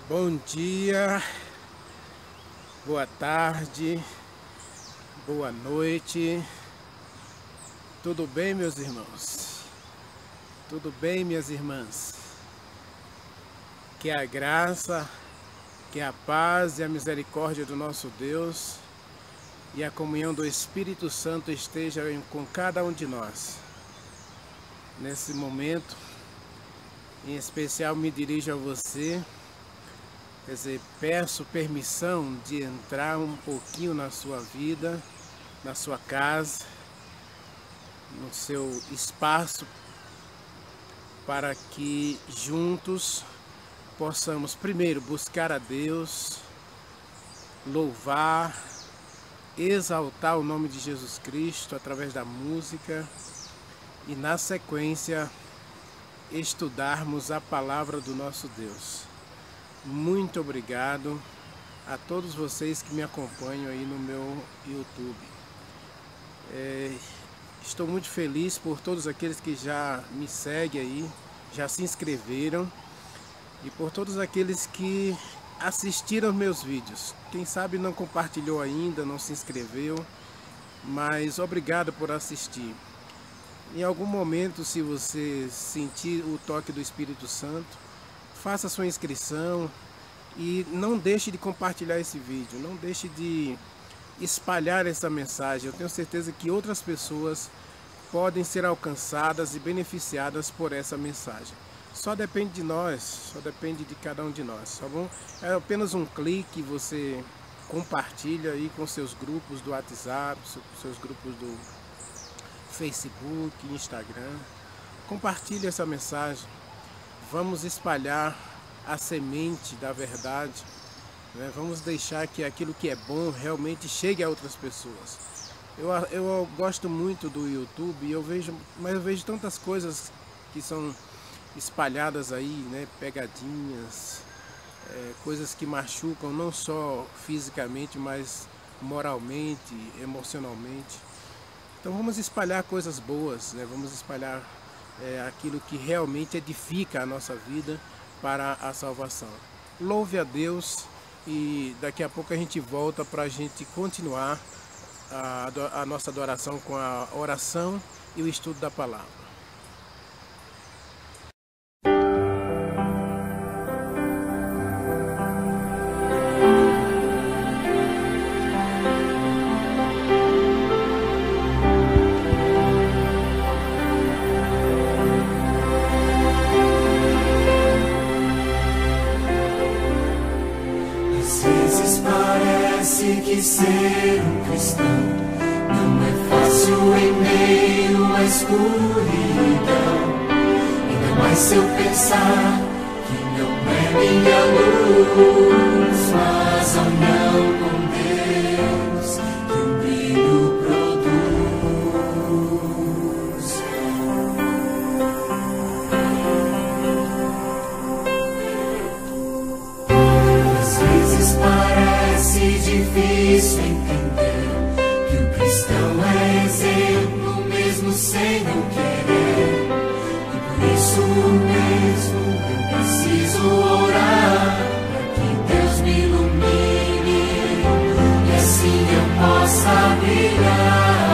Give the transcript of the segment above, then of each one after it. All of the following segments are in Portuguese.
Bom dia, boa tarde, boa noite. Tudo bem, meus irmãos? Tudo bem, minhas irmãs? Que a graça, que a paz e a misericórdia do nosso Deus e a comunhão do Espírito Santo esteja com cada um de nós. Nesse momento, em especial, me dirijo a você. Quer dizer, peço permissão de entrar um pouquinho na sua vida, na sua casa, no seu espaço, para que juntos possamos primeiro buscar a Deus, louvar, exaltar o nome de Jesus Cristo através da música e na sequência estudarmos a palavra do nosso Deus. Muito obrigado a todos vocês que me acompanham aí no meu YouTube. Estou muito feliz por todos aqueles que já me seguem aí, já se inscreveram, e por todos aqueles que assistiram meus vídeos. Quem sabe não compartilhou ainda, não se inscreveu, mas obrigado por assistir. Em algum momento, se você sentir o toque do Espírito Santo, faça sua inscrição e não deixe de compartilhar esse vídeo, não deixe de espalhar essa mensagem. Eu tenho certeza que outras pessoas podem ser alcançadas e beneficiadas por essa mensagem. Só depende de nós, só depende de cada um de nós, tá bom? É apenas um clique, você compartilha aí com seus grupos do WhatsApp, seus grupos do Facebook, Instagram. Compartilhe essa mensagem. Vamos espalhar a semente da verdade, né? Vamos deixar que aquilo que é bom realmente chegue a outras pessoas. Eu gosto muito do YouTube e eu vejo tantas coisas que são espalhadas aí, né? Pegadinhas, coisas que machucam não só fisicamente, mas moralmente, emocionalmente. Então vamos espalhar coisas boas, né? Vamos espalhar aquilo que realmente edifica a nossa vida para a salvação. Louve a Deus e daqui a pouco a gente volta para a gente continuar a nossa adoração com a oração e o estudo da palavra. Que ser um cristão não é fácil em meio à escuridão. Ainda mais se eu pensar que não é minha luz, mas a união com Deus que o brilho produz. Às vezes parece difícil entender que o cristão é exemplo mesmo sem não querer. E por isso mesmo eu preciso orar para que Deus me ilumine e assim eu possa brilhar.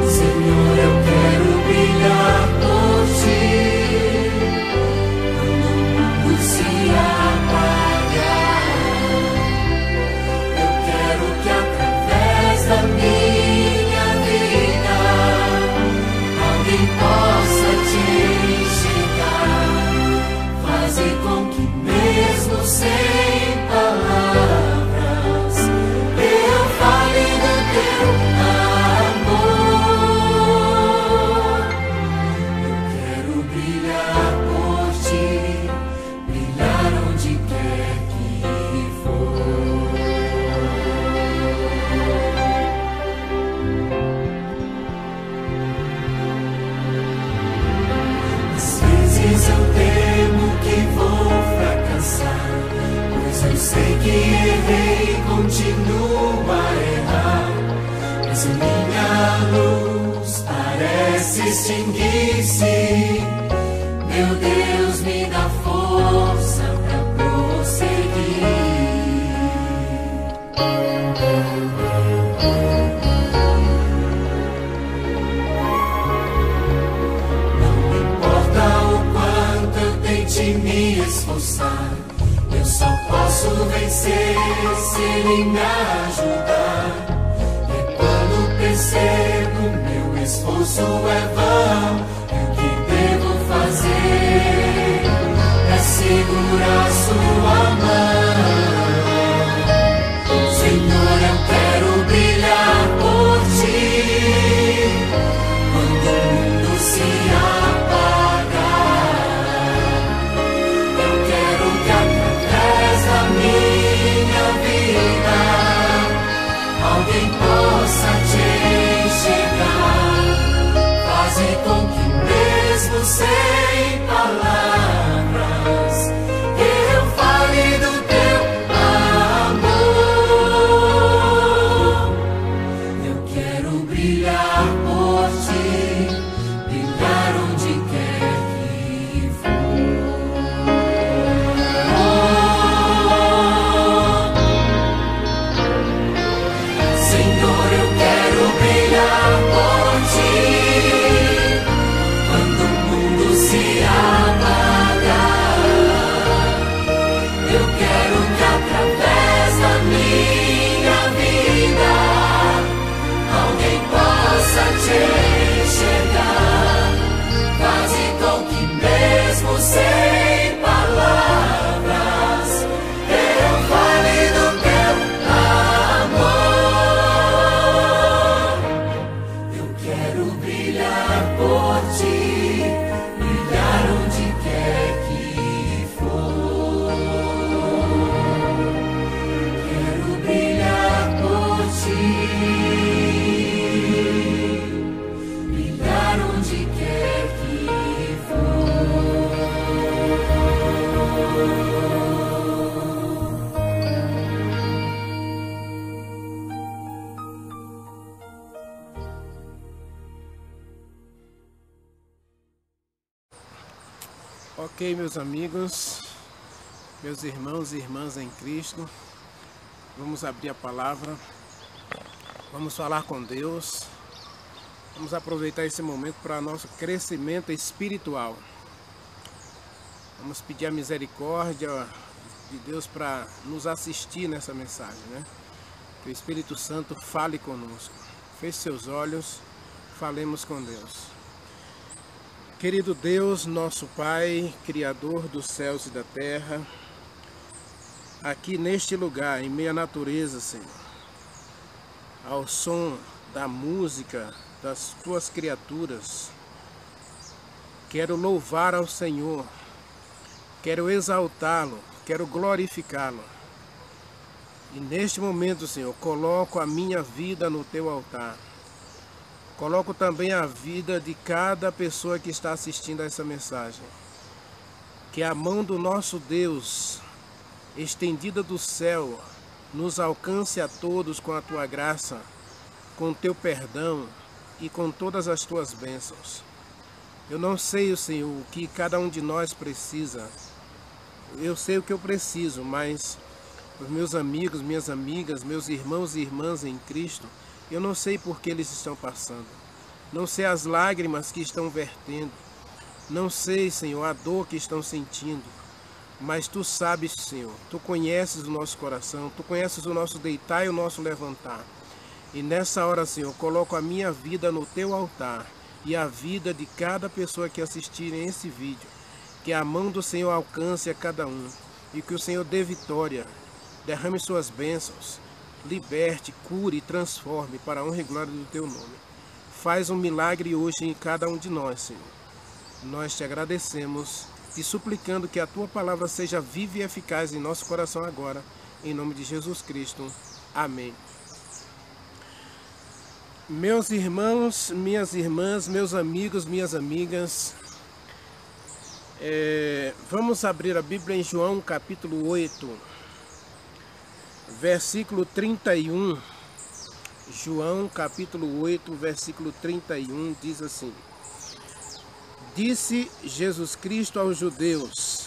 Senhor, eu quero brilhar por Ti quando o mundo se apagar. Eu quero e me esforçar. Eu só posso vencer se Ele me ajudar. E quando percebo meu esforço é vão, e o que devo fazer é segurar sua mão. Senhor, eu quero brilhar por Ti quando o mundo se apagar. Eu quero que através da minha vida alguém possa Te enxergar. Faze com que mesmo sem palavras eu fale do Teu sem palavras eu fale do Teu amor. Eu quero brilhar por Ti, brilhar onde quer que for. Quero brilhar por Ti, brilhar onde quer que for. Ok, meus amigos, meus irmãos e irmãs em Cristo, vamos abrir a palavra, vamos falar com Deus, vamos aproveitar esse momento para nosso crescimento espiritual. Vamos pedir a misericórdia de Deus para nos assistir nessa mensagem, né? Que o Espírito Santo fale conosco. Feche seus olhos, falemos com Deus. Querido Deus, nosso Pai, Criador dos céus e da terra, aqui neste lugar, em meio à natureza, Senhor, ao som da música das Tuas criaturas, quero louvar ao Senhor, quero exaltá-lo, quero glorificá-lo. E neste momento, Senhor, coloco a minha vida no Teu altar. Coloco também a vida de cada pessoa que está assistindo a essa mensagem. Que a mão do nosso Deus, estendida do céu, nos alcance a todos com a Tua graça, com o Teu perdão e com todas as Tuas bênçãos. Eu não sei, Senhor, o que cada um de nós precisa. Eu sei o que eu preciso, mas os meus amigos, minhas amigas, meus irmãos e irmãs em Cristo, eu não sei por que eles estão passando. Não sei as lágrimas que estão vertendo. Não sei, Senhor, a dor que estão sentindo. Mas Tu sabes, Senhor. Tu conheces o nosso coração. Tu conheces o nosso deitar e o nosso levantar. E nessa hora, Senhor, coloco a minha vida no Teu altar. E a vida de cada pessoa que assistir esse vídeo. Que a mão do Senhor alcance a cada um. E que o Senhor dê vitória. Derrame Suas bênçãos. Liberte, cure e transforme para a honra e glória do Teu nome. Faz um milagre hoje em cada um de nós, Senhor. Nós Te agradecemos e suplicando que a Tua palavra seja viva e eficaz em nosso coração agora, em nome de Jesus Cristo. Amém. Meus irmãos, minhas irmãs, meus amigos, minhas amigas, vamos abrir a Bíblia em João capítulo 8. Versículo 31, João capítulo 8, versículo 31, diz assim: Disse Jesus Cristo aos judeus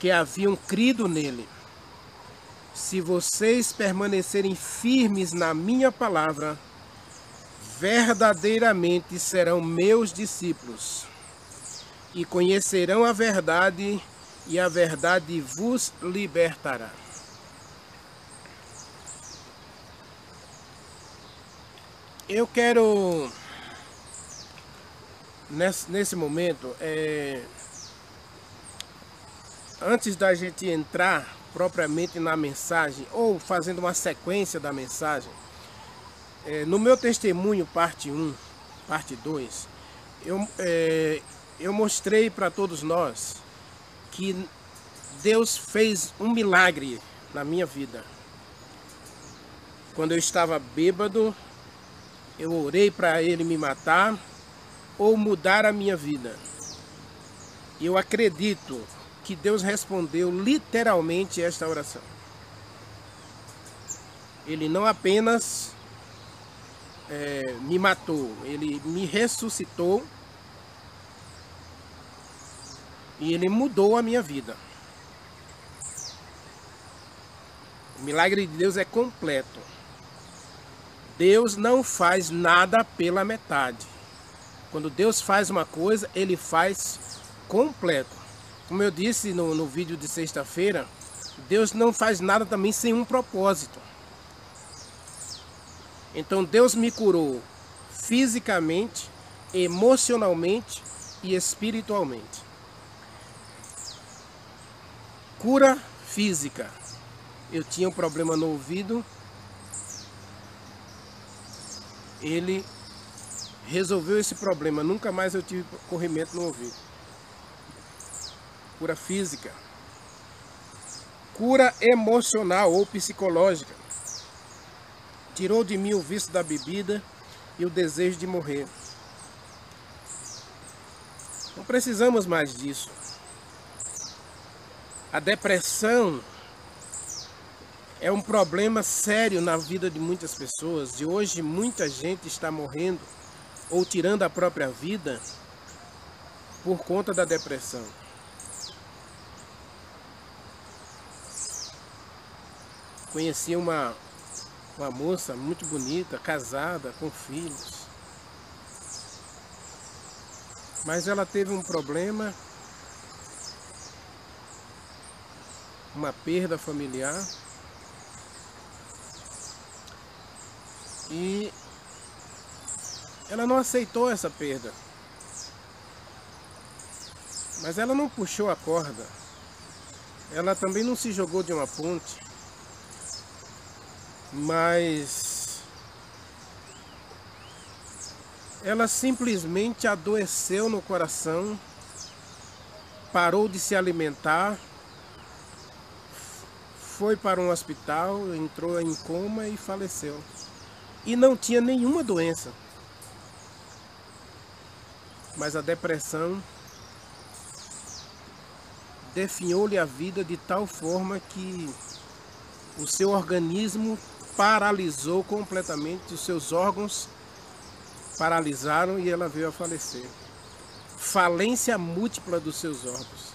que haviam crido nele: Se vocês permanecerem firmes na minha palavra, verdadeiramente serão meus discípulos, e conhecerão a verdade, e a verdade vos libertará. Eu quero, nesse momento, antes da gente entrar propriamente na mensagem, ou fazendo uma sequência da mensagem, no meu testemunho, parte 1, parte 2, eu mostrei para todos nós que Deus fez um milagre na minha vida. Quando eu estava bêbado, eu orei para Ele me matar ou mudar a minha vida. E eu acredito que Deus respondeu literalmente esta oração. Ele não apenas me matou, Ele me ressuscitou e Ele mudou a minha vida. O milagre de Deus é completo. Deus não faz nada pela metade. Quando Deus faz uma coisa, Ele faz completo. Como eu disse no vídeo de sexta-feira, Deus não faz nada também sem um propósito. Então Deus me curou fisicamente, emocionalmente e espiritualmente. Cura física. Eu tinha um problema no ouvido. Ele resolveu esse problema. Nunca mais eu tive corrimento no ouvido. Cura física. Cura emocional ou psicológica. Tirou de mim o vício da bebida e o desejo de morrer. Não precisamos mais disso. A depressão é um problema sério na vida de muitas pessoas. E hoje muita gente está morrendo ou tirando a própria vida por conta da depressão. Conheci uma moça muito bonita, casada, com filhos. Mas ela teve um problema, uma perda familiar. E ela não aceitou essa perda. Mas ela não puxou a corda. Ela também não se jogou de uma ponte. Mas ela simplesmente adoeceu no coração, parou de se alimentar, foi para um hospital, entrou em coma e faleceu. E não tinha nenhuma doença. Mas a depressão definhou-lhe a vida de tal forma que o seu organismo paralisou completamente, os seus órgãos paralisaram e ela veio a falecer. Falência múltipla dos seus órgãos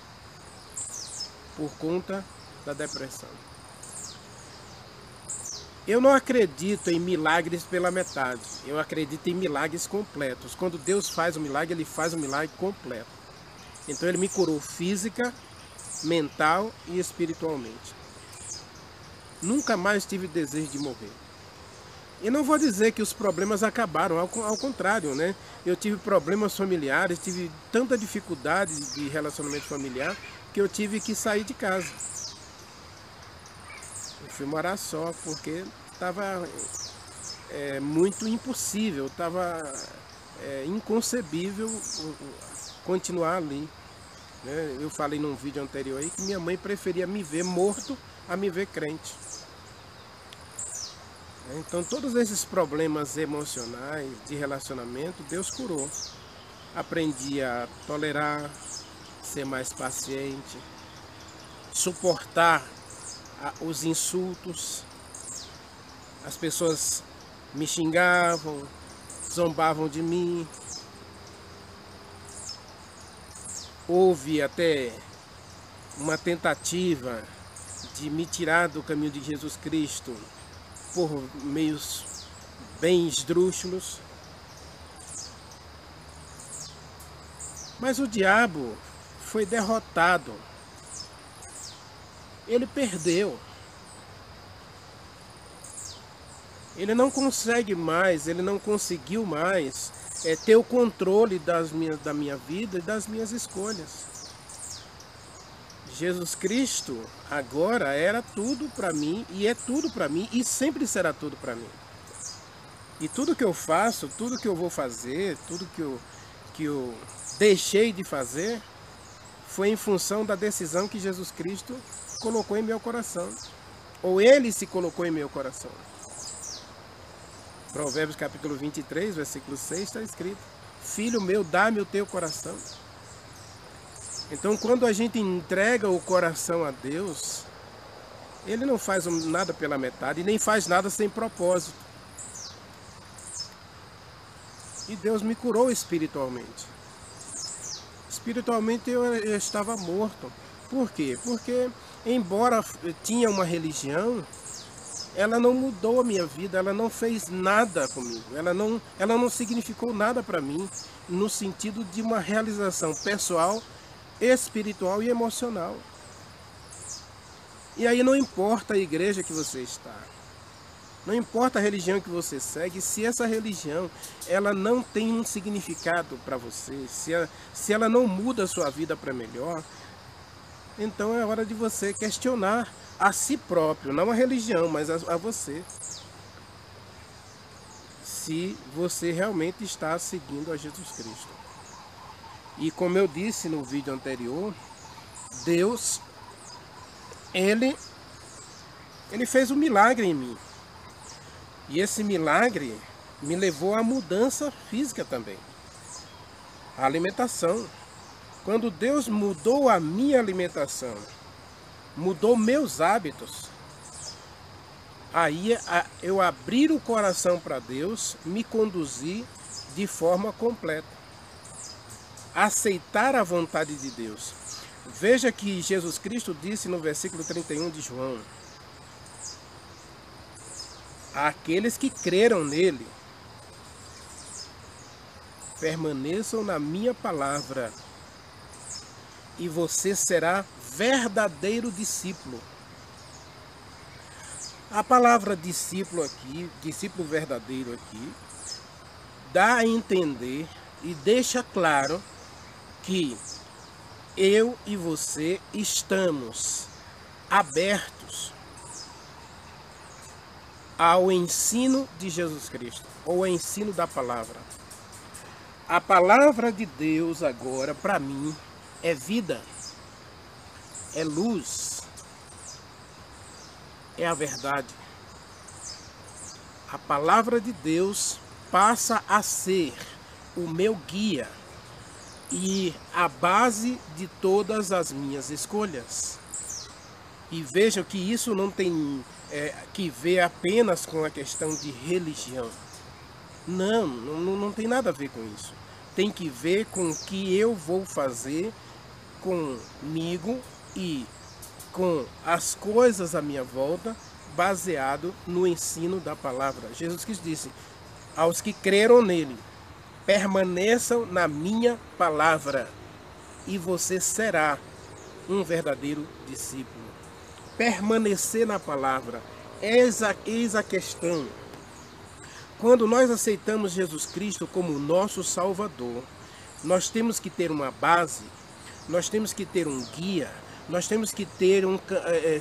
por conta da depressão. Eu não acredito em milagres pela metade. Eu acredito em milagres completos. Quando Deus faz um milagre, Ele faz um milagre completo. Então Ele me curou física, mental e espiritualmente. Nunca mais tive desejo de morrer. E não vou dizer que os problemas acabaram, ao contrário, né? Eu tive problemas familiares, tive tanta dificuldade de relacionamento familiar que eu tive que sair de casa. Eu fui morar só porque estava muito impossível, estava inconcebível continuar ali. Né? Eu falei num vídeo anterior aí que minha mãe preferia me ver morto a me ver crente. Então todos esses problemas emocionais de relacionamento Deus curou. Aprendi a tolerar, ser mais paciente, suportar os insultos. As pessoas me xingavam, zombavam de mim. Houve até uma tentativa de me tirar do caminho de Jesus Cristo por meios bem esdrúxulos. Mas o diabo foi derrotado. Ele perdeu. Ele não consegue mais, ele não conseguiu mais ter o controle da minha vida e das minhas escolhas. Jesus Cristo agora era tudo para mim e é tudo para mim e sempre será tudo para mim. E tudo que eu faço, tudo que eu vou fazer, tudo que eu deixei de fazer, foi em função da decisão que Jesus Cristo colocou em meu coração. Ou Ele se colocou em meu coração. Provérbios capítulo 23, versículo 6 está escrito: Filho meu, dá-me o teu coração. Então, quando a gente entrega o coração a Deus, Ele não faz nada pela metade, nem faz nada sem propósito. E Deus me curou espiritualmente. Espiritualmente eu estava morto. Por quê? Porque, embora eu tinha uma religião, ela não mudou a minha vida, ela não fez nada comigo, ela não significou nada para mim, no sentido de uma realização pessoal, espiritual e emocional. E aí não importa a igreja que você está, não importa a religião que você segue, se essa religião ela não tem um significado para você, se ela não muda a sua vida para melhor, então é hora de você questionar a si próprio, não a religião, mas a você. Se você realmente está seguindo a Jesus Cristo. E como eu disse no vídeo anterior, Deus, Ele fez um milagre em mim. E esse milagre me levou à mudança física também. A alimentação. Quando Deus mudou a minha alimentação, mudou meus hábitos, aí eu abri o coração para Deus, me conduzir de forma completa. Aceitar a vontade de Deus. Veja que Jesus Cristo disse no versículo 31 de João: aqueles que creram nele, permaneçam na minha palavra, e você será verdadeiro discípulo. A palavra discípulo aqui, discípulo verdadeiro aqui, dá a entender e deixa claro que eu e você estamos abertos ao ensino de Jesus Cristo, ou ao ensino da palavra. A palavra de Deus agora, para mim, é vida, é luz, é a verdade. A palavra de Deus passa a ser o meu guia e a base de todas as minhas escolhas. E vejam que isso não tem que ver apenas com a questão de religião. Não tem nada a ver com isso. Tem que ver com o que eu vou fazer comigo e com as coisas à minha volta, baseado no ensino da palavra. Jesus Cristo disse: aos que creram nele, permaneçam na minha palavra, e você será um verdadeiro discípulo. Permanecer na palavra, eis a questão. Quando nós aceitamos Jesus Cristo como nosso Salvador, nós temos que ter uma base, nós temos que ter um guia, nós temos que ter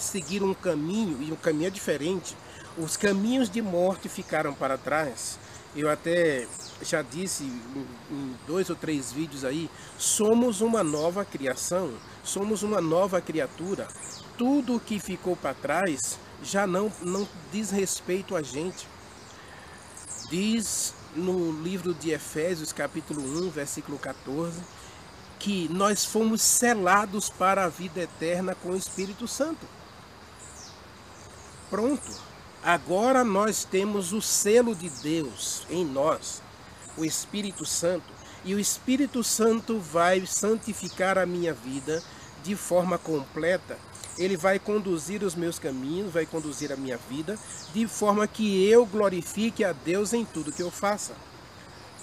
seguir um caminho, e o caminho é diferente. Os caminhos de morte ficaram para trás. Eu até já disse em 2 ou 3 vídeos aí, somos uma nova criação, somos uma nova criatura. Tudo que ficou para trás já não diz respeito a gente. Diz no livro de Efésios, capítulo 1, versículo 14, que nós fomos selados para a vida eterna com o Espírito Santo. Pronto. Agora nós temos o selo de Deus em nós, o Espírito Santo. E o Espírito Santo vai santificar a minha vida de forma completa. Ele vai conduzir os meus caminhos, vai conduzir a minha vida, de forma que eu glorifique a Deus em tudo que eu faça.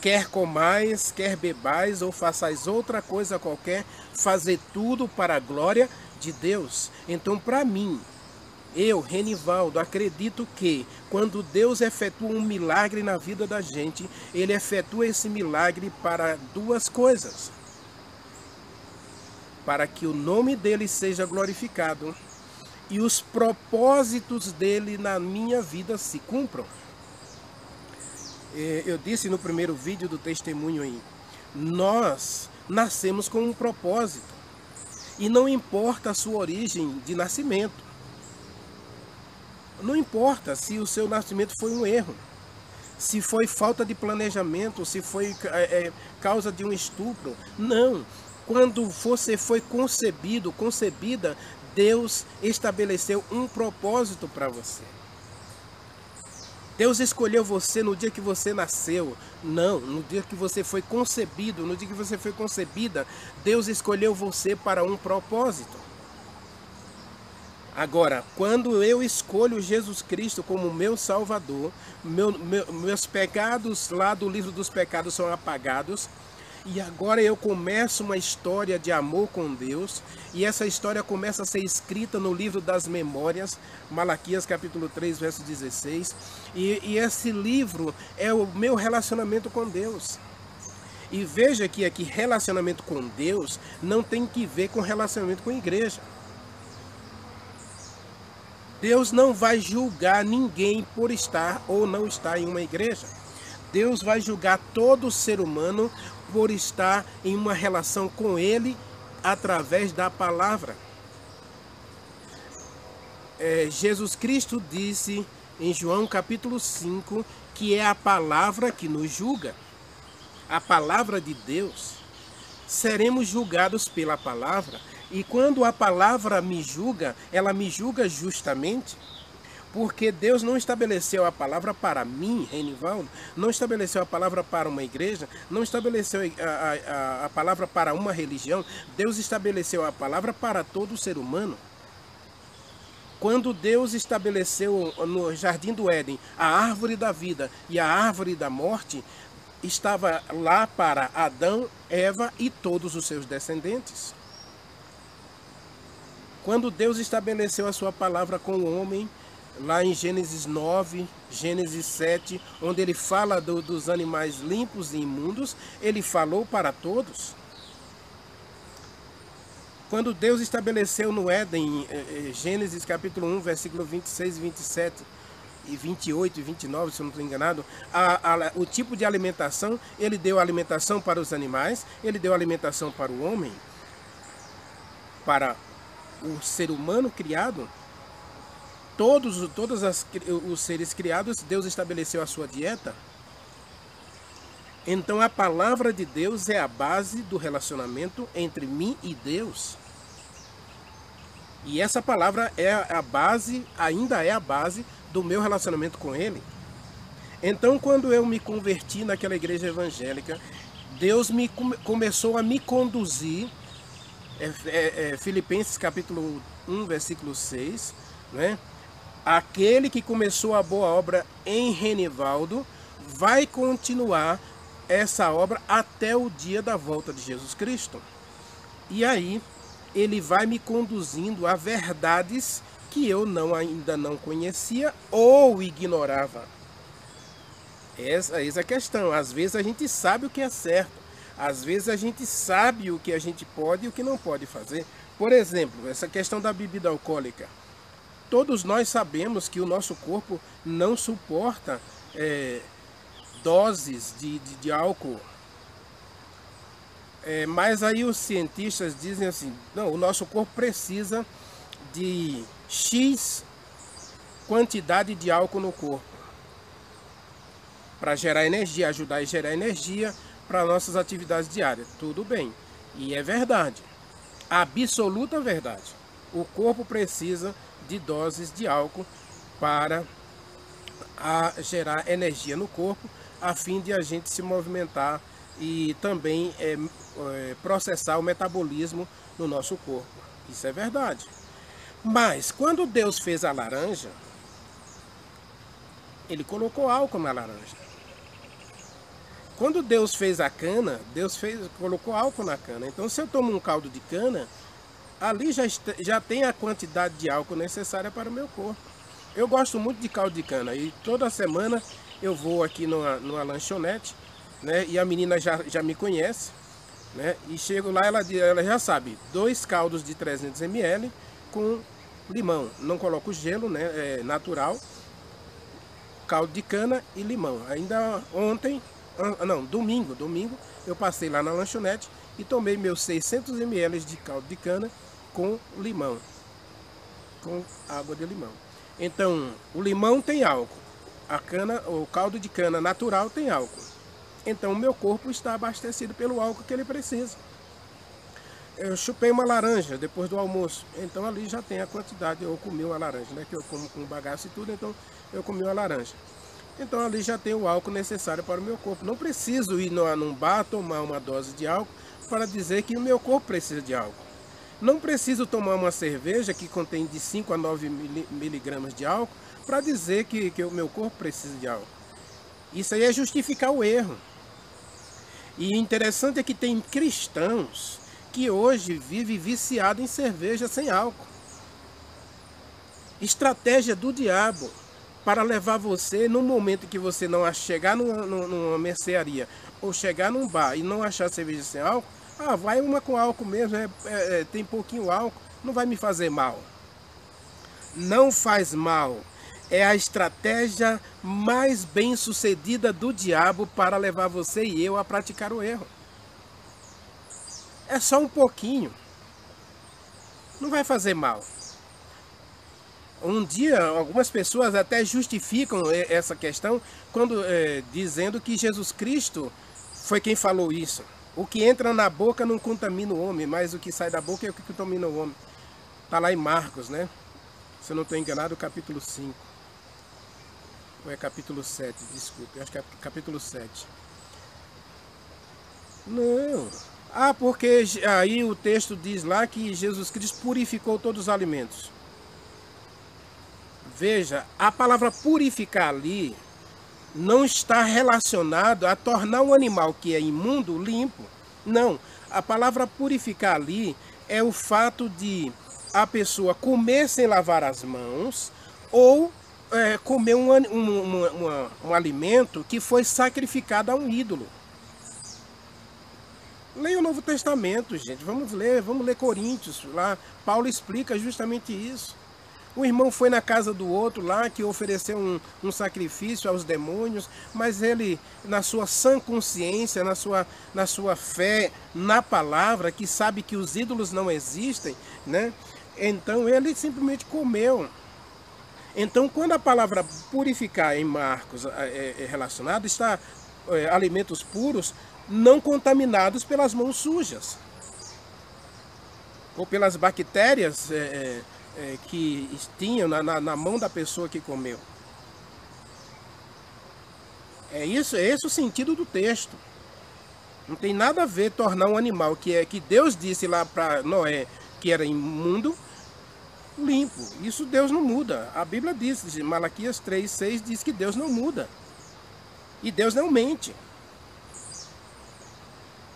quer comais, quer bebais ou façais outra coisa qualquer, fazer tudo para a glória de Deus. Então, para mim, eu, Renivaldo, acredito que quando Deus efetua um milagre na vida da gente, Ele efetua esse milagre para duas coisas. Para que o nome dele seja glorificado e os propósitos dele na minha vida se cumpram. Eu disse no primeiro vídeo do testemunho aí, nós nascemos com um propósito e não importa a sua origem de nascimento. Não importa se o seu nascimento foi um erro, se foi falta de planejamento, se foi causa de um estupro. Não. Quando você foi concebido, concebida, Deus estabeleceu um propósito para você. Deus escolheu você no dia que você nasceu. Não, no dia que você foi concebido, no dia que você foi concebida, Deus escolheu você para um propósito. Agora, quando eu escolho Jesus Cristo como meu Salvador, meus pecados lá do livro dos pecados são apagados, e agora eu começo uma história de amor com Deus, e essa história começa a ser escrita no livro das memórias, Malaquias capítulo 3, verso 16, e esse livro é o meu relacionamento com Deus. E veja que aqui relacionamento com Deus não tem que ver com relacionamento com a igreja. Deus não vai julgar ninguém por estar ou não estar em uma igreja. Deus vai julgar todo ser humano por estar em uma relação com Ele através da palavra. Jesus Cristo disse em João capítulo 5 que é a palavra que nos julga. A palavra de Deus. Seremos julgados pela palavra. E quando a palavra me julga, ela me julga justamente porque Deus não estabeleceu a palavra para mim, Renivaldo, não estabeleceu a palavra para uma igreja, não estabeleceu a palavra para uma religião, Deus estabeleceu a palavra para todo ser humano. Quando Deus estabeleceu no Jardim do Éden a árvore da vida e a árvore da morte, estava lá para Adão, Eva e todos os seus descendentes. Quando Deus estabeleceu a sua palavra com o homem, lá em Gênesis 9, Gênesis 7, onde ele fala dos animais limpos e imundos, ele falou para todos. Quando Deus estabeleceu no Éden, Gênesis capítulo 1, versículo 26 e 27, e 28 e 29, se eu não estou enganado, o tipo de alimentação, ele deu alimentação para os animais, ele deu alimentação para o homem, para o ser humano criado. Todos os seres criados, Deus estabeleceu a sua dieta. Então a palavra de Deus é a base do relacionamento entre mim e Deus. E essa palavra é a base, ainda é a base do meu relacionamento com Ele. Então quando eu me converti naquela igreja evangélica, Deus começou a me conduzir, Filipenses capítulo 1, versículo 6, né? Aquele que começou a boa obra em Renivaldo vai continuar essa obra até o dia da volta de Jesus Cristo. E aí ele vai me conduzindo a verdades que eu ainda não conhecia ou ignorava. Essa é a questão. Às vezes a gente sabe o que é certo. Às vezes a gente sabe o que a gente pode e o que não pode fazer. Por exemplo, essa questão da bebida alcoólica. Todos nós sabemos que o nosso corpo não suporta doses de álcool. Mas aí os cientistas dizem assim, não, o nosso corpo precisa de X quantidade de álcool no corpo para gerar energia, ajudar a gerar energia para nossas atividades diárias. Tudo bem. E é verdade. Absoluta verdade. O corpo precisa de doses de álcool para gerar energia no corpo, a fim de a gente se movimentar e também processar o metabolismo no nosso corpo. Isso é verdade. Mas quando Deus fez a laranja, Ele colocou álcool na laranja. Quando Deus fez a cana, colocou álcool na cana. Então, se eu tomo um caldo de cana, ali já tem a quantidade de álcool necessária para o meu corpo. Eu gosto muito de caldo de cana e toda semana eu vou aqui numa lanchonete, né? E a menina já me conhece, né? E chego lá, ela já sabe, 2 caldos de 300 ml com limão. Não coloco gelo, né? É natural. Caldo de cana e limão. Ainda ontem, não, domingo, eu passei lá na lanchonete e tomei meus 600 ml de caldo de cana com limão, com água de limão. Então, o limão tem álcool, o caldo de cana natural tem álcool. Então, o meu corpo está abastecido pelo álcool que ele precisa. Eu chupei uma laranja depois do almoço, então ali já tem a quantidade. Eu comi uma laranja, né? Que eu como com bagaço e tudo, então eu comi uma laranja. Então ali já tem o álcool necessário para o meu corpo. Não preciso ir num bar tomar uma dose de álcool para dizer que o meu corpo precisa de álcool. Não preciso tomar uma cerveja que contém de 5 a 9 miligramas de álcool para dizer que o meu corpo precisa de álcool. Isso aí é justificar o erro. E interessante é que tem cristãos que hoje vivem viciados em cerveja sem álcool. Estratégia do diabo para levar você, no momento que você não chegar numa mercearia ou chegar num bar e não achar cerveja sem álcool, vai uma com álcool mesmo, tem pouquinho álcool, não vai me fazer mal. Não faz mal. É a estratégia mais bem sucedida do diabo para levar você e eu a praticar o erro. É só um pouquinho. Não vai fazer mal. Um dia, algumas pessoas até justificam essa questão dizendo que Jesus Cristo foi quem falou isso. O que entra na boca não contamina o homem, mas o que sai da boca é o que contamina o homem. Está lá em Marcos, né? Se eu não estou enganado, capítulo 5. Ou é capítulo 7, desculpe. Acho que é capítulo 7. Não. Porque aí o texto diz lá que Jesus Cristo purificou todos os alimentos. Veja, a palavra purificar ali não está relacionado a tornar um animal que é imundo limpo. Não, a palavra purificar ali é o fato de a pessoa comer sem lavar as mãos ou comer um alimento que foi sacrificado a um ídolo. Leia o Novo Testamento, gente. Vamos ler Coríntios. Lá Paulo explica justamente isso. O irmão foi na casa do outro lá, que ofereceu um sacrifício aos demônios, mas ele, na sua sã consciência, na sua fé, na palavra, que sabe que os ídolos não existem, né? Então ele simplesmente comeu. Então, quando a palavra purificar em Marcos é relacionada, está alimentos puros, não contaminados pelas mãos sujas, ou pelas bactérias que tinham na mão da pessoa que comeu. É esse o sentido do texto. Não tem nada a ver tornar um animal que Deus disse lá para Noé que era imundo, limpo. Isso Deus não muda. A Bíblia diz, Malaquias 3:6 diz que Deus não muda. E Deus não mente.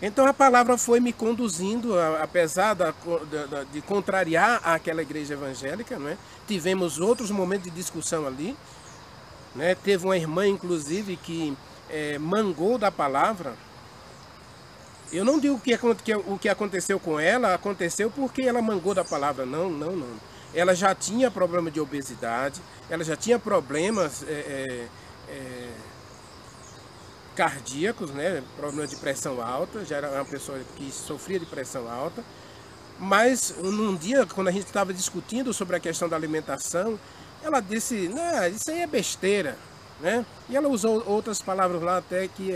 Então a palavra foi me conduzindo, apesar de contrariar aquela igreja evangélica, né? Tivemos outros momentos de discussão ali, né? Teve uma irmã, inclusive, que mangou da palavra. Eu não digo que o que aconteceu com ela, aconteceu porque ela mangou da palavra, não. Ela já tinha problema de obesidade, ela já tinha problemas cardíacos, né? Problema de pressão alta, já era uma pessoa que sofria de pressão alta. Mas num dia, quando a gente estava discutindo sobre a questão da alimentação, ela disse, não, isso aí é besteira, né? E ela usou outras palavras lá até que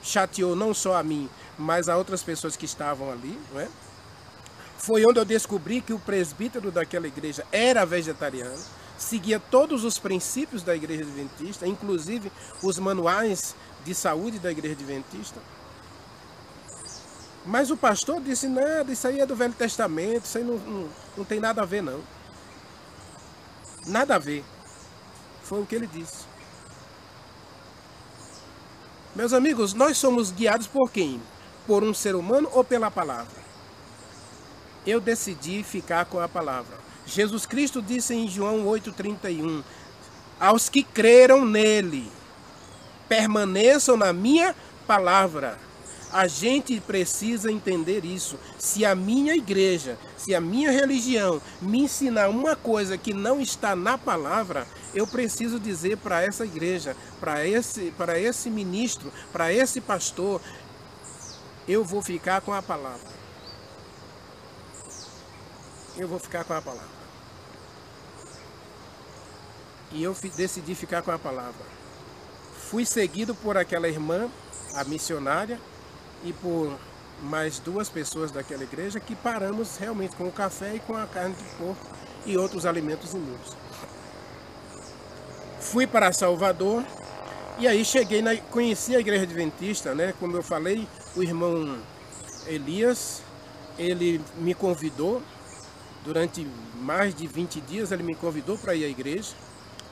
chateou não só a mim, mas a outras pessoas que estavam ali, né? Foi onde eu descobri que o presbítero daquela igreja era vegetariano, seguia todos os princípios da igreja adventista, inclusive os manuais de saúde da igreja adventista. Mas o pastor disse, nada, isso aí é do Velho Testamento, isso aí não tem nada a ver, não. Nada a ver. Foi o que ele disse. Meus amigos, nós somos guiados por quem? Por um ser humano ou pela palavra? Eu decidi ficar com a palavra. Jesus Cristo disse em João 8,31, aos que creram nele, permaneçam na minha palavra. A gente precisa entender isso. Se a minha igreja, se a minha religião me ensinar uma coisa que não está na palavra, eu preciso dizer para essa igreja, para esse ministro, para esse pastor, eu vou ficar com a palavra. Eu vou ficar com a palavra. E eu decidi ficar com a palavra. Fui seguido por aquela irmã, a missionária, e por mais 2 pessoas daquela igreja que paramos realmente com o café e com a carne de porco e outros alimentos imundos. Fui para Salvador e aí conheci a igreja adventista, né? Como eu falei, o irmão Elias, ele me convidou, durante mais de 20 dias ele me convidou para ir à igreja.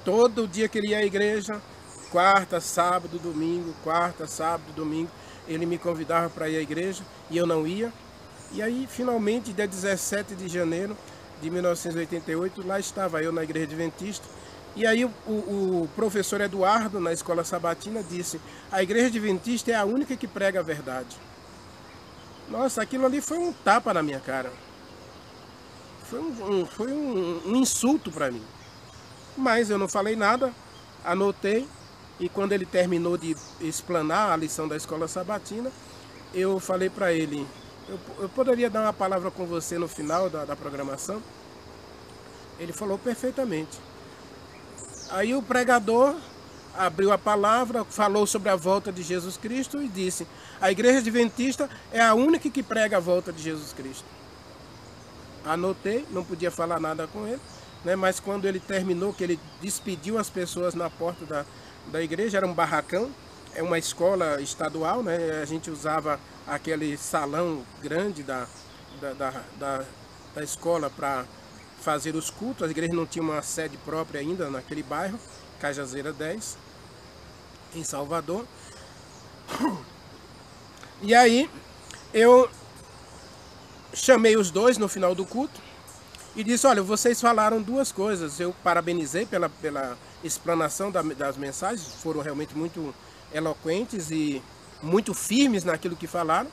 Todo dia que ele ia à igreja, quarta, sábado, domingo, ele me convidava para ir à igreja e eu não ia. E aí, finalmente, dia 17 de janeiro de 1988, lá estava eu na igreja adventista. E aí o professor Eduardo, na escola sabatina, disse, a igreja adventista é a única que prega a verdade. Nossa, aquilo ali foi um tapa na minha cara. Foi um insulto para mim. Mas eu não falei nada, anotei. E quando ele terminou de explanar a lição da escola sabatina, eu falei para ele, eu poderia dar uma palavra com você no final da programação? Ele falou perfeitamente. Aí o pregador abriu a palavra, falou sobre a volta de Jesus Cristo e disse, a igreja adventista é a única que prega a volta de Jesus Cristo. Anotei, não podia falar nada com ele, né? Mas quando ele terminou, que ele despediu as pessoas na porta da igreja, era um barracão, é uma escola estadual, né? A gente usava aquele salão grande da escola para fazer os cultos. A igreja não tinha uma sede própria ainda naquele bairro, Cajazeira 10, em Salvador. E aí eu chamei os dois no final do culto e disse, olha, vocês falaram 2 coisas. Eu parabenizei pela explanação das mensagens, foram realmente muito eloquentes e muito firmes naquilo que falaram,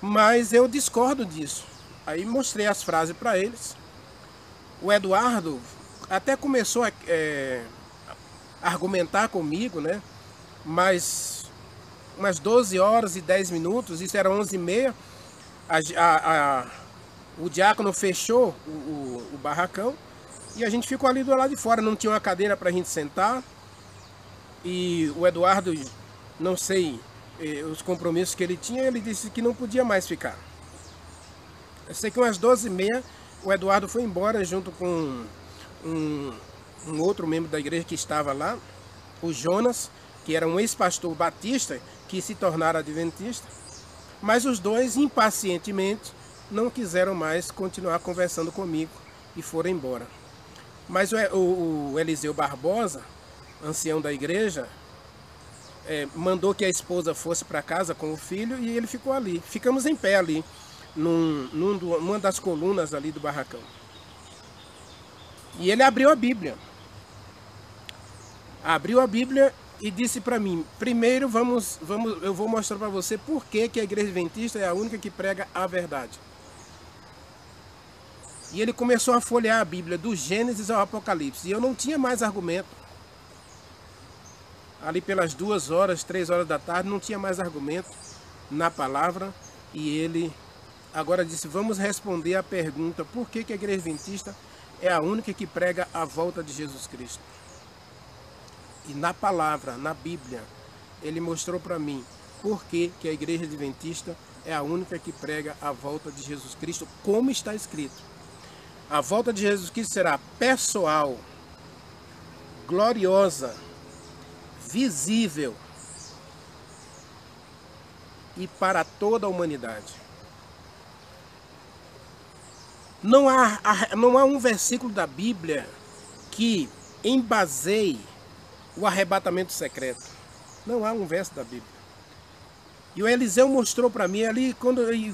mas eu discordo disso. Aí mostrei as frases para eles. O Eduardo até começou a argumentar comigo, né? Mas umas 12 horas e 10 minutos, isso era 11h30, o diácono fechou o barracão e a gente ficou ali do lado de fora, não tinha uma cadeira para a gente sentar. E o Eduardo, não sei os compromissos que ele tinha, ele disse que não podia mais ficar. Eu sei que umas 12h30 o Eduardo foi embora junto com um outro membro da igreja que estava lá, o Jonas, que era um ex-pastor batista que se tornara adventista. Mas os dois, impacientemente, não quiseram mais continuar conversando comigo e foram embora. Mas o Eliseu Barbosa, ancião da igreja, mandou que a esposa fosse para casa com o filho e ele ficou ali. Ficamos em pé ali, numa das colunas ali do barracão. E ele abriu a Bíblia. Abriu a Bíblia e disse para mim, primeiro eu vou mostrar para você por que a igreja adventista é a única que prega a verdade. E ele começou a folhear a Bíblia do Gênesis ao Apocalipse. E eu não tinha mais argumento. Ali pelas 2 horas, 3 horas da tarde, não tinha mais argumento na palavra. E ele agora disse, vamos responder a pergunta, por que a igreja adventista é a única que prega a volta de Jesus Cristo? E na palavra, na Bíblia, ele mostrou para mim por que a igreja adventista é a única que prega a volta de Jesus Cristo, como está escrito. A volta de Jesus Cristo será pessoal, gloriosa, visível e para toda a humanidade. Não há um versículo da Bíblia que embaseie o arrebatamento secreto. Não há um verso da Bíblia. E o Eliseu mostrou para mim ali,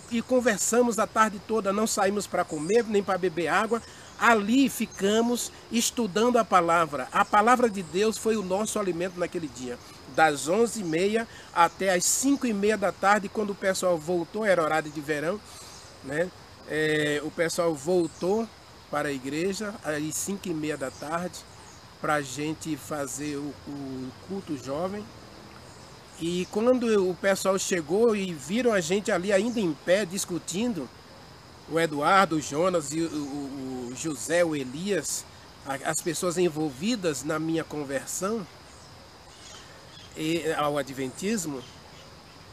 e conversamos a tarde toda, não saímos para comer, nem para beber água. Ali ficamos estudando a palavra. A palavra de Deus foi o nosso alimento naquele dia. Das 11h30 até as 5h30 da tarde, quando o pessoal voltou, era horário de verão, né? O pessoal voltou para a igreja às 5h30 da tarde, para a gente fazer o culto jovem. E quando o pessoal chegou e viram a gente ali ainda em pé discutindo, o Eduardo, o Jonas e o José, o Elias, as pessoas envolvidas na minha conversão ao adventismo,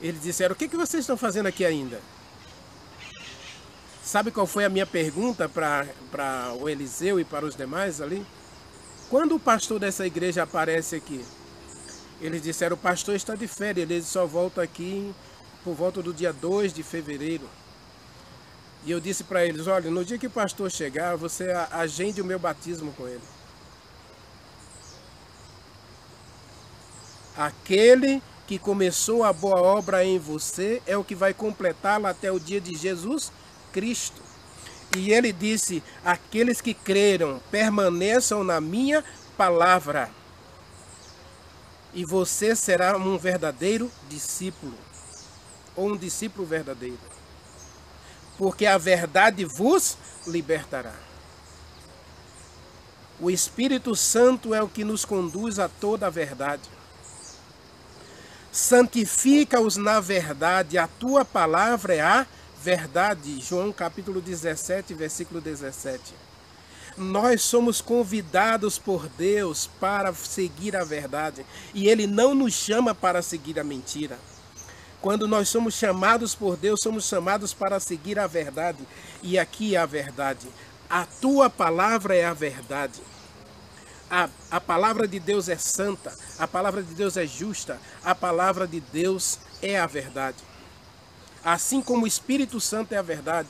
eles disseram: o que vocês estão fazendo aqui ainda? Sabe qual foi a minha pergunta para o Eliseu e para os demais ali? Quando o pastor dessa igreja aparece aqui? Eles disseram: o pastor está de férias, ele só volta aqui por volta do dia 2 de fevereiro. E eu disse para eles: olha, no dia que o pastor chegar, você agende o meu batismo com ele. Aquele que começou a boa obra em você é o que vai completá-la até o dia de Jesus Cristo. E ele disse: aqueles que creram permaneçam na minha palavra, e você será um verdadeiro discípulo, ou um discípulo verdadeiro, porque a verdade vos libertará. O Espírito Santo é o que nos conduz a toda a verdade. Santifica-os na verdade, a tua palavra é a verdade. João capítulo 17, versículo 17. Nós somos convidados por Deus para seguir a verdade, e Ele não nos chama para seguir a mentira. Quando nós somos chamados por Deus, somos chamados para seguir a verdade, e aqui é a verdade. A tua palavra é a verdade. A palavra de Deus é santa, a palavra de Deus é justa, a palavra de Deus é a verdade. Assim como o Espírito Santo é a verdade,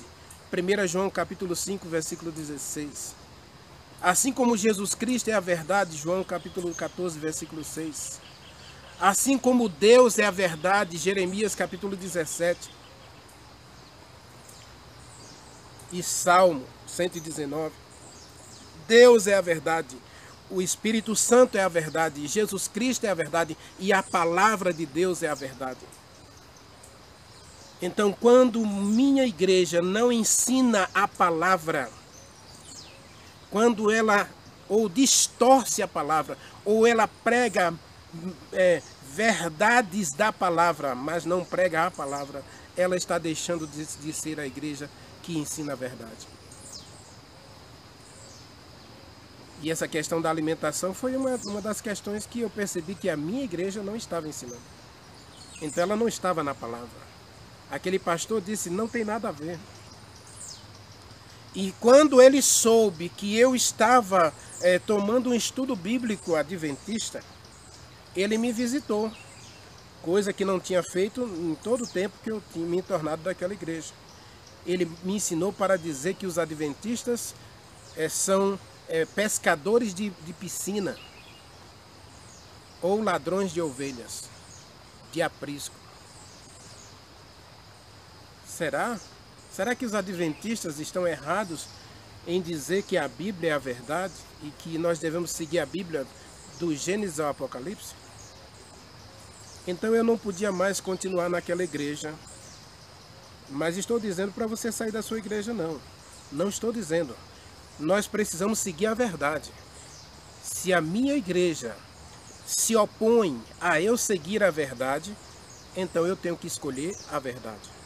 1 João capítulo 5, versículo 16. Assim como Jesus Cristo é a verdade, João capítulo 14, versículo 6. Assim como Deus é a verdade, Jeremias capítulo 17. E Salmo 119. Deus é a verdade. O Espírito Santo é a verdade, Jesus Cristo é a verdade, e a palavra de Deus é a verdade. Então, quando minha igreja não ensina a palavra, quando ela ou distorce a palavra, ou ela prega verdades da palavra, mas não prega a palavra, ela está deixando de ser a igreja que ensina a verdade. E essa questão da alimentação foi uma das questões que eu percebi que a minha igreja não estava ensinando. Então ela não estava na palavra. Aquele pastor disse: não tem nada a ver. E quando ele soube que eu estava tomando um estudo bíblico adventista, ele me visitou. Coisa que não tinha feito em todo o tempo que eu tinha me tornado daquela igreja. Ele me ensinou para dizer que os adventistas são pescadores de piscina, ou ladrões de ovelhas, de aprisco. Será? Será que os adventistas estão errados em dizer que a Bíblia é a verdade e que nós devemos seguir a Bíblia do Gênesis ao Apocalipse? Então eu não podia mais continuar naquela igreja. Mas estou dizendo para você sair da sua igreja, não. Não estou dizendo. Nós precisamos seguir a verdade. Se a minha igreja se opõe a eu seguir a verdade, então eu tenho que escolher a verdade.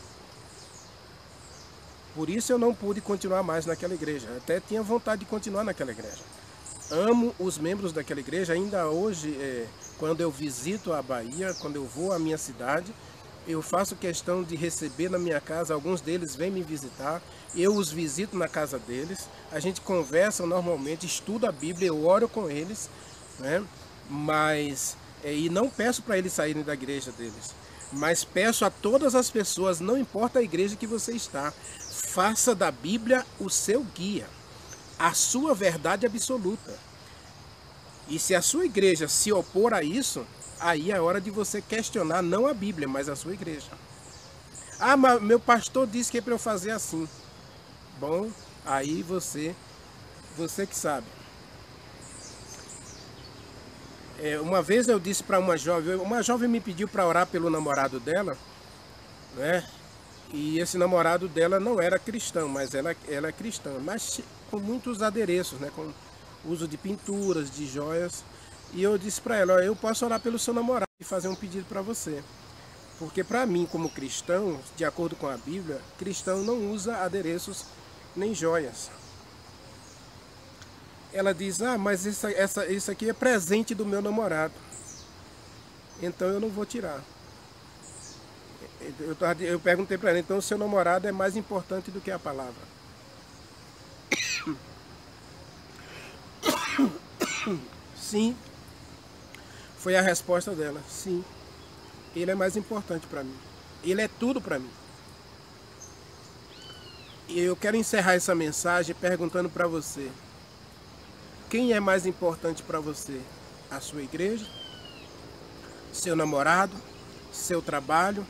Por isso eu não pude continuar mais naquela igreja. Até tinha vontade de continuar naquela igreja. Amo os membros daquela igreja. Ainda hoje, quando eu visito a Bahia, quando eu vou à minha cidade, eu faço questão de receber na minha casa. Alguns deles vêm me visitar, eu os visito na casa deles, a gente conversa normalmente, estuda a Bíblia, eu oro com eles, né? Mas, e não peço para eles saírem da igreja deles, mas peço a todas as pessoas, não importa a igreja que você está, faça da Bíblia o seu guia, a sua verdade absoluta. E se a sua igreja se opor a isso, aí é hora de você questionar não a Bíblia, mas a sua igreja. Ah, mas meu pastor disse que é para eu fazer assim. Bom, aí você que sabe. Uma vez eu disse para uma jovem me pediu para orar pelo namorado dela, né? E esse namorado dela não era cristão, mas ela é cristã, mas com muitos adereços, né? Com uso de pinturas, de joias. E eu disse para ela, eu posso orar pelo seu namorado e fazer um pedido para você. Porque para mim, como cristão, de acordo com a Bíblia, cristão não usa adereços nem joias. Ela diz, ah, mas isso aqui é presente do meu namorado. Então eu não vou tirar. Eu perguntei para ela, então o seu namorado é mais importante do que a palavra. Sim. Foi a resposta dela. Sim. Ele é mais importante para mim. Ele é tudo para mim. E eu quero encerrar essa mensagem perguntando para você. Quem é mais importante para você? A sua igreja? Seu namorado? Seu trabalho?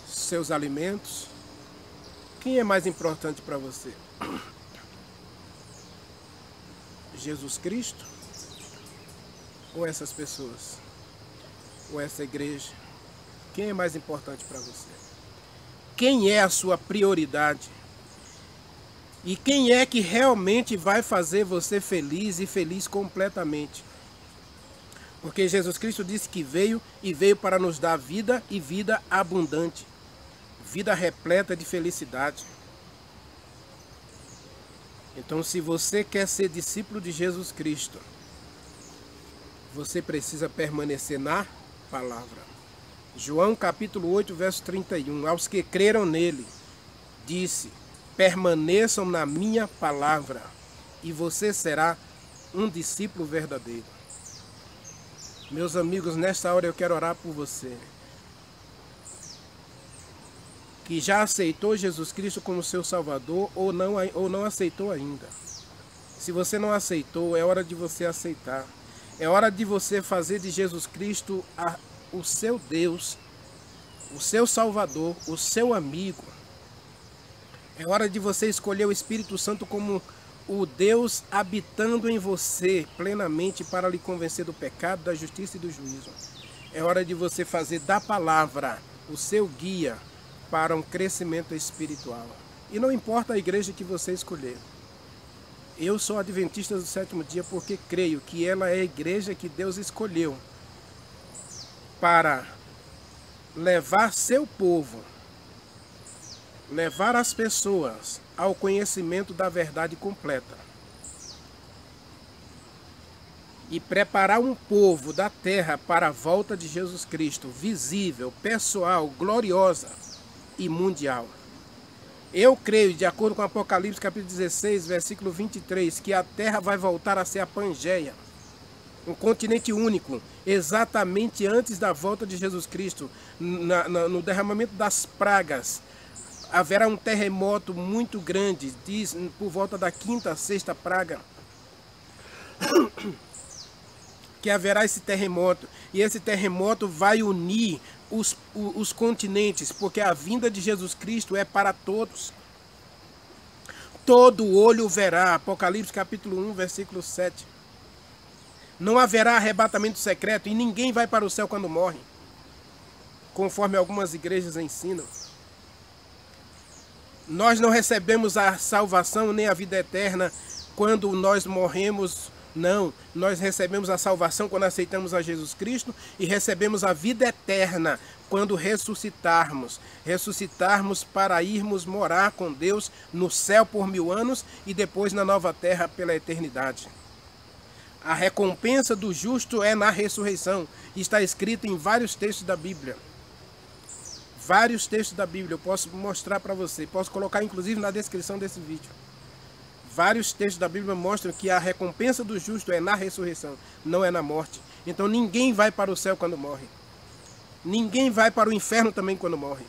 Seus alimentos? Quem é mais importante para você? Jesus Cristo? Ou essas pessoas? Ou essa igreja? Quem é mais importante para você? Quem é a sua prioridade? E quem é que realmente vai fazer você feliz e feliz completamente? Porque Jesus Cristo disse que veio e veio para nos dar vida e vida abundante. Vida repleta de felicidade. Então, se você quer ser discípulo de Jesus Cristo, você precisa permanecer na palavra. João capítulo 8, verso 31. Aos que creram nele, disse, permaneçam na minha palavra, e você será um discípulo verdadeiro. Meus amigos, nesta hora eu quero orar por você, que já aceitou Jesus Cristo como seu Salvador ou não aceitou ainda. Se você não aceitou, é hora de você aceitar. É hora de você fazer de Jesus Cristo o seu Deus, o seu Salvador, o seu amigo. É hora de você escolher o Espírito Santo como o Deus habitando em você plenamente para lhe convencer do pecado, da justiça e do juízo. É hora de você fazer da palavra o seu guia para um crescimento espiritual. E não importa a igreja que você escolher. Eu sou adventista do sétimo dia porque creio que ela é a igreja que Deus escolheu para levar seu povo, levar as pessoas ao conhecimento da verdade completa e preparar um povo da terra para a volta de Jesus Cristo, visível, pessoal, gloriosa e mundial. Eu creio, de acordo com Apocalipse capítulo 16, versículo 23, que a terra vai voltar a ser a Pangeia, um continente único, exatamente antes da volta de Jesus Cristo, no derramamento das pragas. Haverá um terremoto muito grande, diz por volta da quinta, sexta praga, que haverá esse terremoto, e esse terremoto vai unir os continentes, porque a vinda de Jesus Cristo é para todos. Todo olho verá, Apocalipse capítulo 1, versículo 7. Não haverá arrebatamento secreto e ninguém vai para o céu quando morre, conforme algumas igrejas ensinam. Nós não recebemos a salvação nem a vida eterna quando nós morremos, não. Nós recebemos a salvação quando aceitamos a Jesus Cristo e recebemos a vida eterna quando ressuscitarmos. Ressuscitarmos para irmos morar com Deus no céu por 1000 anos e depois na nova terra pela eternidade. A recompensa do justo é na ressurreição. Está escrito em vários textos da Bíblia. Vários textos da Bíblia, eu posso mostrar para você, posso colocar inclusive na descrição desse vídeo. Vários textos da Bíblia mostram que a recompensa do justo é na ressurreição, não é na morte. Então ninguém vai para o céu quando morre. Ninguém vai para o inferno também quando morre.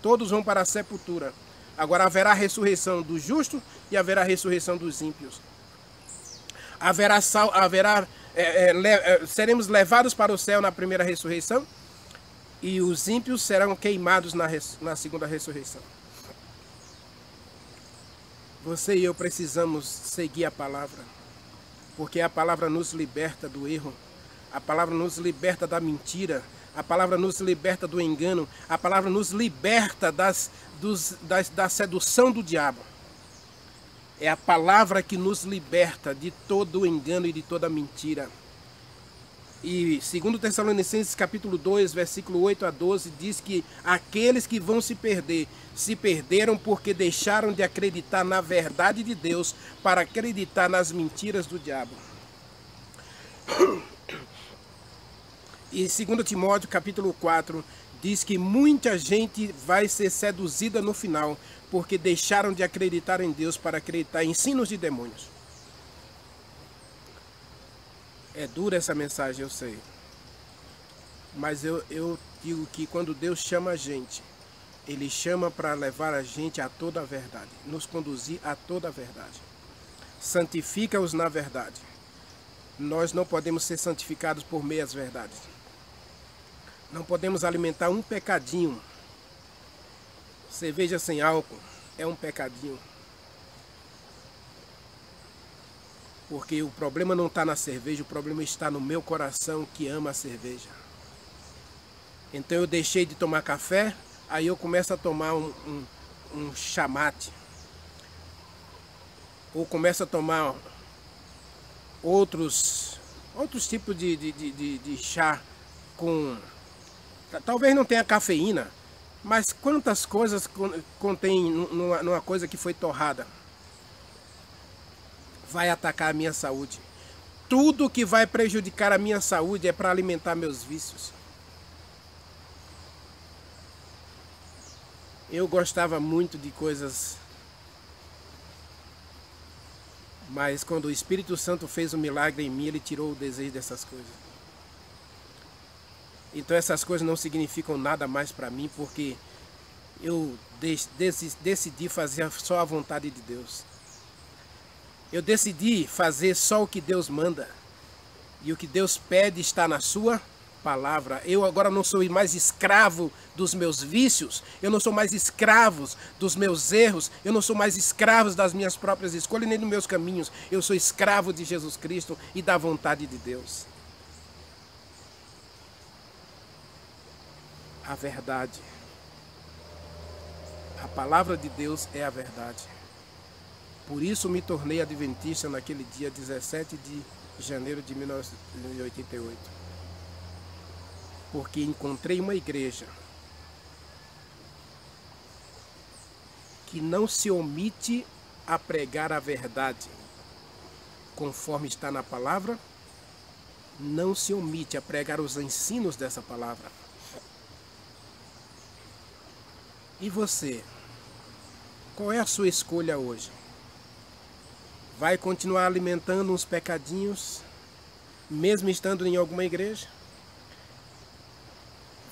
Todos vão para a sepultura. Agora haverá a ressurreição do justo e haverá a ressurreição dos ímpios. Haverá seremos levados para o céu na primeira ressurreição, e os ímpios serão queimados na segunda ressurreição. Você e eu precisamos seguir a palavra, porque a palavra nos liberta do erro, a palavra nos liberta da mentira, a palavra nos liberta do engano, a palavra nos liberta da sedução do diabo. É a palavra que nos liberta de todo o engano e de toda a mentira. E 2 Tessalonicenses capítulo 2, versículo 8 a 12, diz que aqueles que vão se perder, se perderam porque deixaram de acreditar na verdade de Deus para acreditar nas mentiras do diabo. E 2 Timóteo capítulo 4 diz que muita gente vai ser seduzida no final porque deixaram de acreditar em Deus para acreditar em ensinos de demônios. É dura essa mensagem, eu sei. Mas eu digo que quando Deus chama a gente, Ele chama para levar a gente a toda a verdade, nos conduzir a toda a verdade. Santifica-os na verdade. Nós não podemos ser santificados por meias verdades. Não podemos alimentar um pecadinho. Cerveja sem álcool é um pecadinho. Porque o problema não está na cerveja, o problema está no meu coração que ama a cerveja. Então eu deixei de tomar café, aí eu começo a tomar um chamate. Ou começo a tomar outros tipos de chá com... Talvez não tenha cafeína, mas quantas coisas contém numa coisa que foi torrada? Vai atacar a minha saúde. Tudo que vai prejudicar a minha saúde é para alimentar meus vícios. Eu gostava muito de coisas, mas quando o Espírito Santo fez um milagre em mim, Ele tirou o desejo dessas coisas. Então essas coisas não significam nada mais para mim, porque eu decidi fazer só a vontade de Deus. Eu decidi fazer só o que Deus manda. E o que Deus pede está na sua palavra. Eu agora não sou mais escravo dos meus vícios. Eu não sou mais escravo dos meus erros. Eu não sou mais escravo das minhas próprias escolhas, nem dos meus caminhos. Eu sou escravo de Jesus Cristo e da vontade de Deus. A verdade. A palavra de Deus é a verdade. Por isso me tornei adventista naquele dia 17 de janeiro de 1988. Porque encontrei uma igreja que não se omite a pregar a verdade conforme está na palavra, não se omite a pregar os ensinos dessa palavra. E você? Qual é a sua escolha hoje? Vai continuar alimentando uns pecadinhos, mesmo estando em alguma igreja?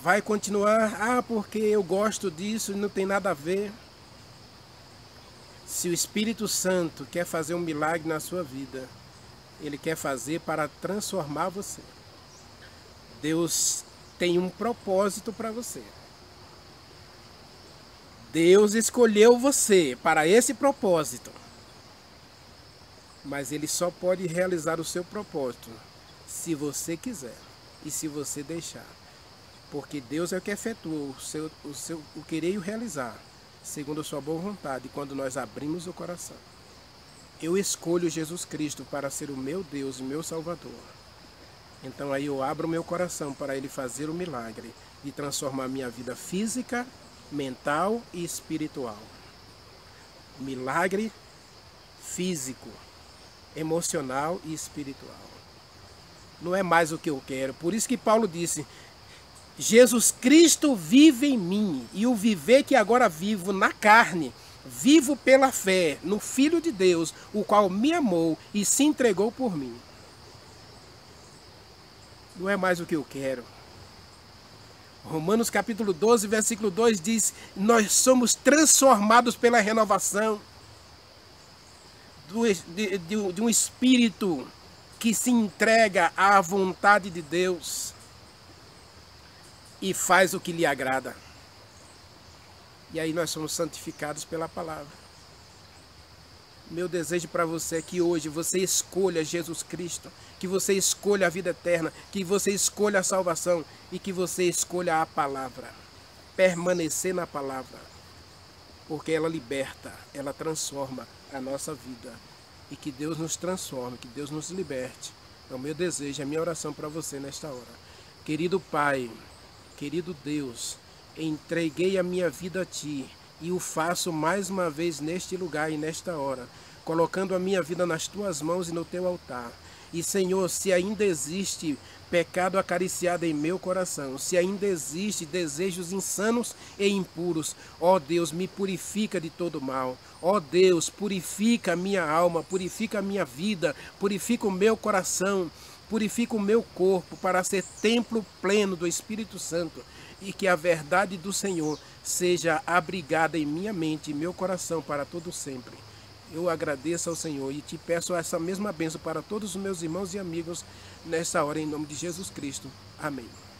Vai continuar, porque eu gosto disso e não tem nada a ver. Se o Espírito Santo quer fazer um milagre na sua vida, Ele quer fazer para transformar você. Deus tem um propósito para você. Deus escolheu você para esse propósito. Mas Ele só pode realizar o seu propósito se você quiser e se você deixar. Porque Deus é o que efetua o querer e o realizar, segundo a sua boa vontade, quando nós abrimos o coração. Eu escolho Jesus Cristo para ser o meu Deus e meu Salvador. Então aí eu abro o meu coração para Ele fazer o milagre de transformar minha vida física, mental e espiritual. Milagre físico, emocional e espiritual. Não é mais o que eu quero. Por isso que Paulo disse: Jesus Cristo vive em mim, e o viver que agora vivo na carne, vivo pela fé no Filho de Deus, o qual me amou e se entregou por mim. Não é mais o que eu quero. Romanos capítulo 12, versículo 2 diz: nós somos transformados pela renovação de um espírito que se entrega à vontade de Deus e faz o que lhe agrada. E aí nós somos santificados pela palavra. Meu desejo para você é que hoje você escolha Jesus Cristo, que você escolha a vida eterna, que você escolha a salvação e que você escolha a palavra. Permanecer na palavra, porque ela liberta, ela transforma a nossa vida. E que Deus nos transforme, que Deus nos liberte. É o meu desejo, é a minha oração para você nesta hora. Querido Pai, querido Deus, entreguei a minha vida a Ti e o faço mais uma vez neste lugar e nesta hora, colocando a minha vida nas Tuas mãos e no Teu altar. E Senhor, se ainda existe pecado acariciado em meu coração, se ainda existe desejos insanos e impuros, ó Deus, me purifica de todo mal. Ó Deus, purifica a minha alma, purifica a minha vida, purifica o meu coração, purifica o meu corpo para ser templo pleno do Espírito Santo e que a verdade do Senhor seja abrigada em minha mente e meu coração para todo sempre. Eu agradeço ao Senhor e te peço essa mesma bênção para todos os meus irmãos e amigos nessa hora, em nome de Jesus Cristo. Amém.